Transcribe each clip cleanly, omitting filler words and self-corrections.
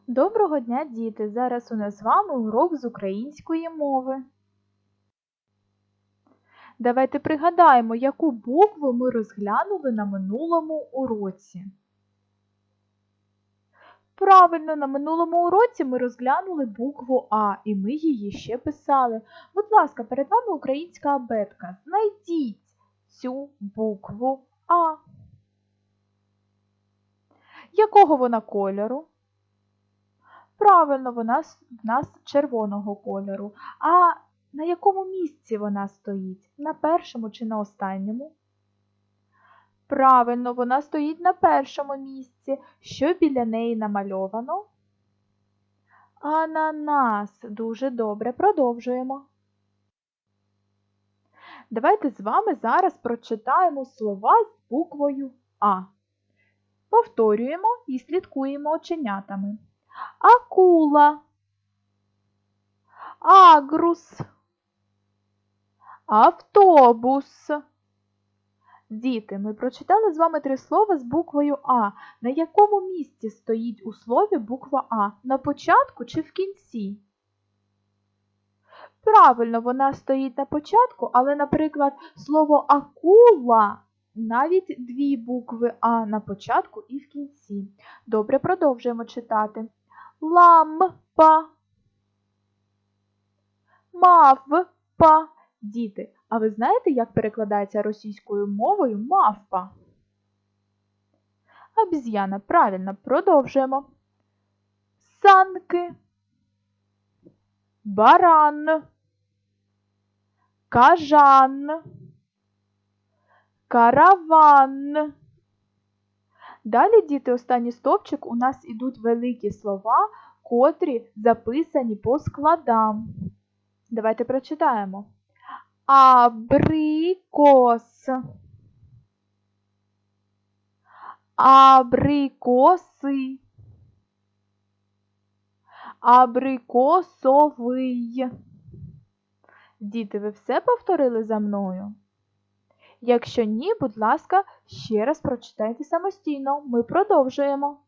Доброго дня, діти! Зараз у нас з вами урок з української мови. Давайте пригадаємо, яку букву ми розглянули на минулому уроці. Правильно, на минулому уроці ми розглянули букву А, і ми її ще писали. Будь ласка, перед вами українська абетка. Знайдіть цю букву А. Якого вона кольору? Правильно, вона в нас червоного кольору. А на якому місці вона стоїть? На першому чи на останньому? Правильно, вона стоїть на першому місці. Що біля неї намальовано? Ананас. Дуже добре. Продовжуємо. Давайте з вами зараз прочитаємо слова з буквою А. Повторюємо і слідкуємо оченятами. Акула, агрус, автобус. Діти, ми прочитали з вами 3 слова з буквою А. На якому місці стоїть у слові буква А? На початку чи в кінці? Правильно, вона стоїть на початку, але, наприклад, слово акула навіть 2 букви А на початку і в кінці. Добре, продовжуємо читати. Лампа, мавпа. Діти, а ви знаєте, як перекладається російською мовою мавпа? Обіз'яна, правильно, продовжуємо. Санки, баран, кажан, караван. Далі, діти, останній стовпчик у нас ідуть великі слова, котрі записані по складам. Давайте прочитаємо. Абрикос, абрикоси, абрикосовий. Діти, ви все повторили за мною? Якщо ні, будь ласка, ще раз прочитайте самостійно. Ми продовжуємо.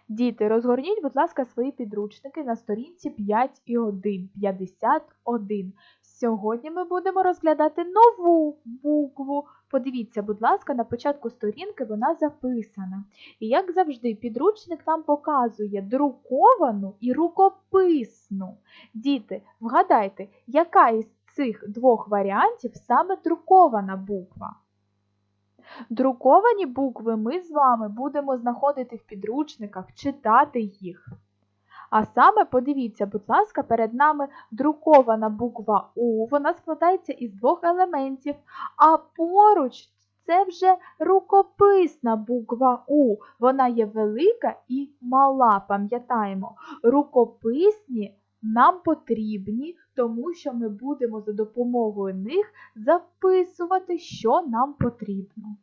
Діти, розгорніть, будь ласка, свої підручники на сторінці 51. Сьогодні ми будемо розглядати нову букву. Подивіться, будь ласка, на початку сторінки вона записана. І, як завжди, підручник нам показує друковану і рукописну. Діти, вгадайте, яка із цих 2 варіантів саме друкована буква? Друковані букви ми з вами будемо знаходити в підручниках, читати їх. А саме, подивіться, будь ласка, перед нами друкована буква У, вона складається із 2 елементів, а поруч це вже рукописна буква У, вона є велика і мала, пам'ятаємо. Рукописні нам потрібні, тому що ми будемо за допомогою них записувати, що нам потрібно.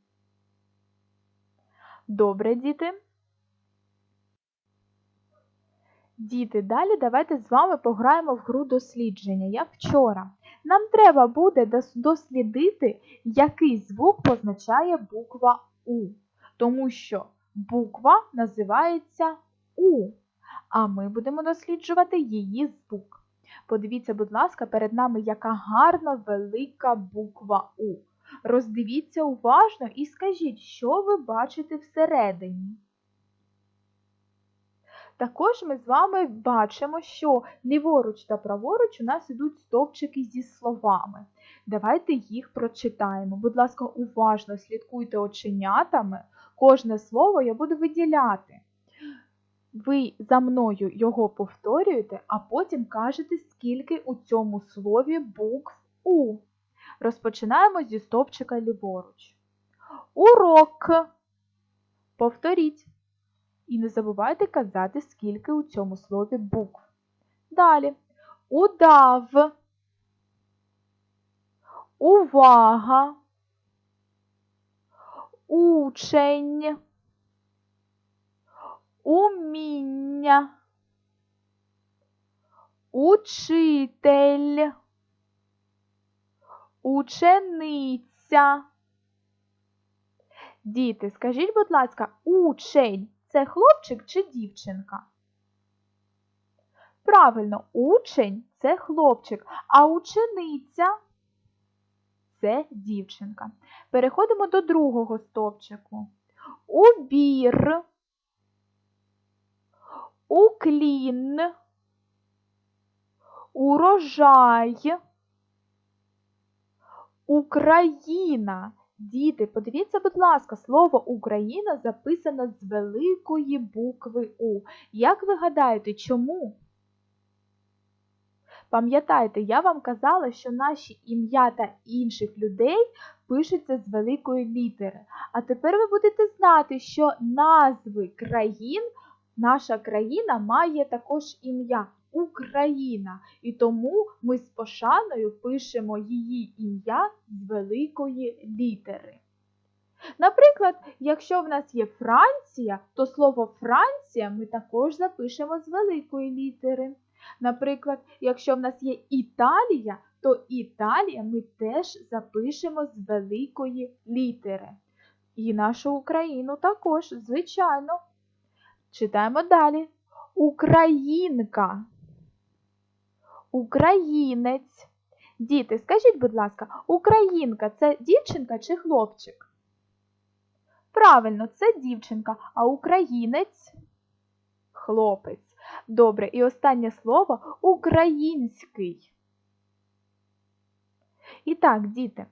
Добре, діти? Діти, далі давайте з вами пограємо в гру дослідження, як вчора. Нам треба буде дослідити, який звук позначає буква У, тому що буква називається У, а ми будемо досліджувати її звук. Подивіться, будь ласка, перед нами яка гарна велика буква У. Роздивіться уважно і скажіть, що ви бачите всередині. Також ми з вами бачимо, що ліворуч та праворуч у нас ідуть стовпчики зі словами. Давайте їх прочитаємо. Будь ласка, уважно слідкуйте оченятами. Кожне слово я буду виділяти. Ви за мною його повторюєте, а потім кажете, скільки у цьому слові букв У. Розпочинаємо зі стовпчика ліворуч. Урок. Повторіть. І не забувайте казати, скільки у цьому слові букв. Далі. Удав. Увага. Учень. Уміння. Учитель. Учениця. Діти, скажіть, будь ласка, учень це хлопчик чи дівчинка? Правильно, учень – це хлопчик, а учениця – це дівчинка. Переходимо до другого стовпчику. Убір, уклін, урожай, Україна. Діти, подивіться, будь ласка, слово Україна записано з великої букви У. Як ви гадаєте, чому? Пам'ятайте, я вам казала, що наші ім'я та інших людей пишуться з великої літери. А тепер ви будете знати, що назви країн, наша країна має також ім'я Україна. І тому ми з пошаною пишемо її ім'я з великої літери. Наприклад, якщо в нас є Франція, то слово Франція ми також запишемо з великої літери. Наприклад, якщо в нас є Італія, то Італія ми теж запишемо з великої літери. І нашу Україну також, звичайно. Читаємо далі. Українка. Українець. Діти, скажіть, будь ласка, українка – це дівчинка чи хлопчик? Правильно, це дівчинка, а українець – хлопець. Добре, і останнє слово – український. І так, діти,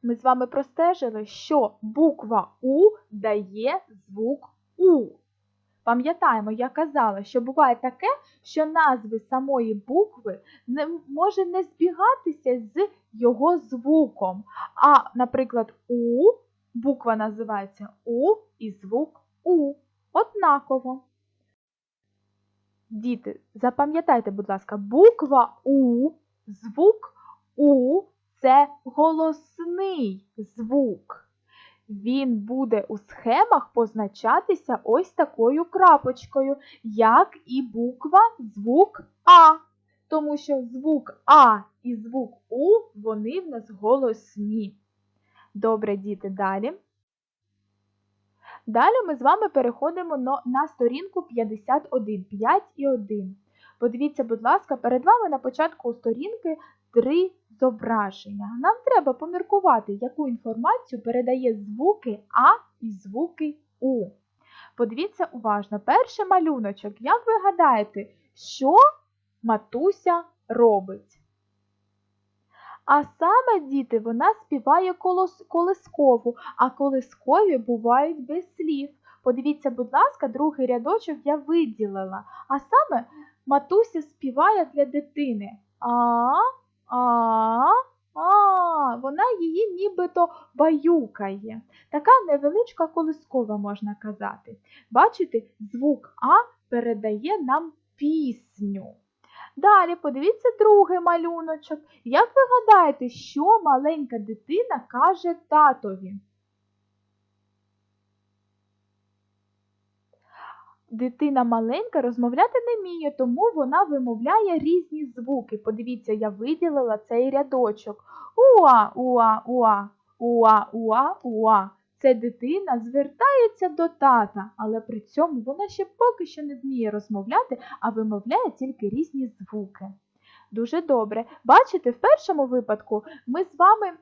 ми з вами простежили, що буква У дає звук У. Пам'ятаємо, я казала, що буває таке, що назви самої букви може не збігатися з його звуком. А, наприклад, У, буква називається У і звук У. Однаково. Діти, запам'ятайте, будь ласка, буква У, звук У – це голосний звук. Він буде у схемах позначатися ось такою крапочкою, як і буква звук А. Тому що звук А і звук У, вони в нас голосні. Добре, діти, далі. Далі ми з вами переходимо на сторінку 51, 5 і 1. Подивіться, будь ласка, перед вами на початку сторінки 3 зображення. Нам треба поміркувати, яку інформацію передає звуки А і звуки У. Подивіться уважно. Перший малюночок. Як ви гадаєте, що матуся робить? А саме, діти, вона співає колискову, а колискові бувають без слів. Подивіться, будь ласка, другий рядочок я виділила. А саме матуся співає для дитини. Вона її нібито баюкає. Така невеличка колискова, можна казати. Бачите, звук А передає нам пісню. Далі подивіться другий малюночок. Як ви гадаєте, що маленька дитина каже татові? Дитина маленька розмовляти не вміє, тому вона вимовляє різні звуки. Подивіться, я виділила цей рядочок. Уа, уа, уа, уа, уа, уа. Це дитина звертається до тата, але при цьому вона ще поки що не вміє розмовляти, а вимовляє тільки різні звуки. Дуже добре. Бачите, в першому випадку ми з вами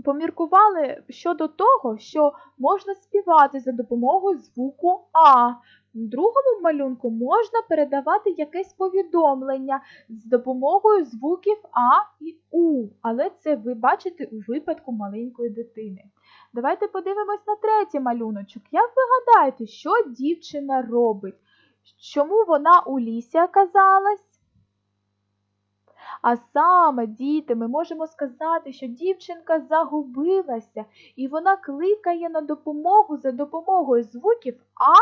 поміркували щодо того, що можна співати за допомогою звуку А. В другому малюнку можна передавати якесь повідомлення з допомогою звуків А і У. Але це ви бачите у випадку маленької дитини. Давайте подивимось на третій малюночок. Як ви гадаєте, що дівчина робить? Чому вона у лісі оказалась? А саме, діти, ми можемо сказати, що дівчинка загубилася, і вона кликає на допомогу за допомогою звуків А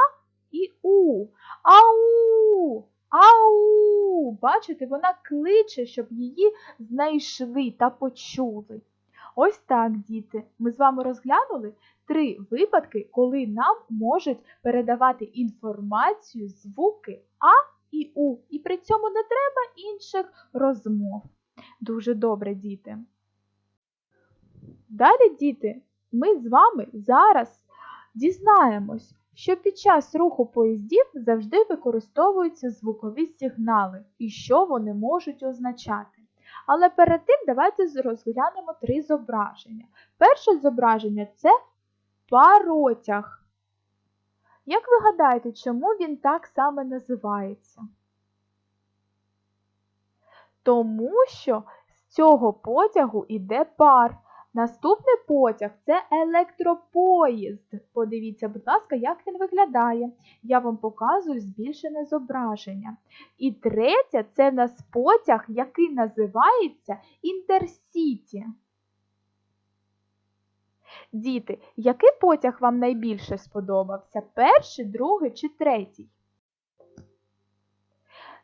і У. Ау! Ау! Бачите, вона кличе, щоб її знайшли та почули. Ось так, діти, ми з вами розглянули 3 випадки, коли нам можуть передавати інформацію звуки А і У. І при цьому не треба інших розмов. Дуже добре, діти. Далі, діти, ми з вами зараз дізнаємось, що під час руху поїздів завжди використовуються звукові сигнали і що вони можуть означати. Але перед тим давайте розглянемо 3 зображення. Перше зображення – це паротяг. Як ви гадаєте, чому він так саме називається? Тому що з цього потягу йде пар. Наступний потяг – це електропоїзд. Подивіться, будь ласка, як він виглядає. Я вам показую збільшене зображення. І третє – це в нас потяг, який називається Інтерсіті. Діти, який потяг вам найбільше сподобався? Перший, другий чи третій?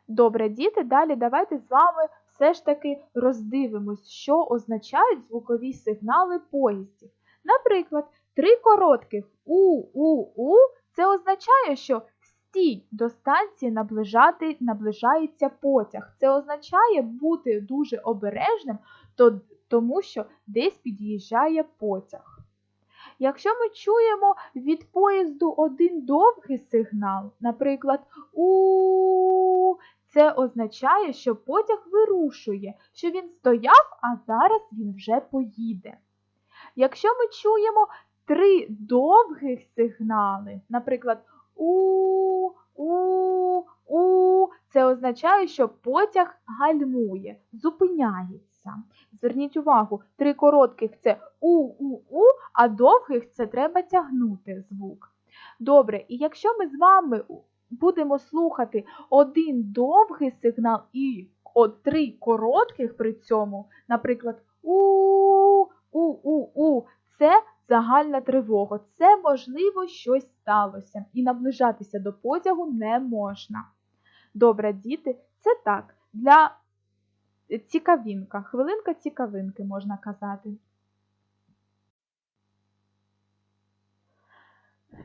Добре, діти, далі давайте з вами все ж таки роздивимось, що означають звукові сигнали поїздів. Наприклад, 3 коротких у-у-у – це означає, що стій, до станції наближається потяг. Це означає бути дуже обережним, тому що десь під'їжджає потяг. Якщо ми чуємо від поїзду один довгий сигнал, наприклад, у, це означає, що потяг вирушує, що він стояв, а зараз він вже поїде. Якщо ми чуємо 3 довгих сигнали, наприклад, у, це означає, що потяг гальмує, зупиняється. Зверніть увагу, 3 коротких – це у, а довгих – це треба тягнути звук. Добре, і якщо ми з вами будемо слухати один довгий сигнал і 3 коротких при цьому, наприклад, це загальна тривога. Це, можливо, щось сталося, і наближатися до потягу не можна. Добре, діти, це так, для цікавинка, хвилинка цікавинки, можна казати.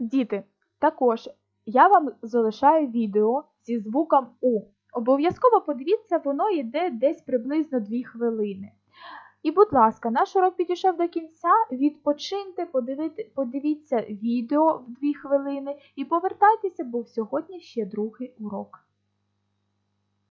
Діти, також я вам залишаю відео зі звуком У. Обов'язково подивіться, воно йде десь приблизно 2 хвилини. І, будь ласка, наш урок підійшов до кінця, відпочиньте, подивіться відео в 2 хвилини і повертайтеся, бо сьогодні ще другий урок.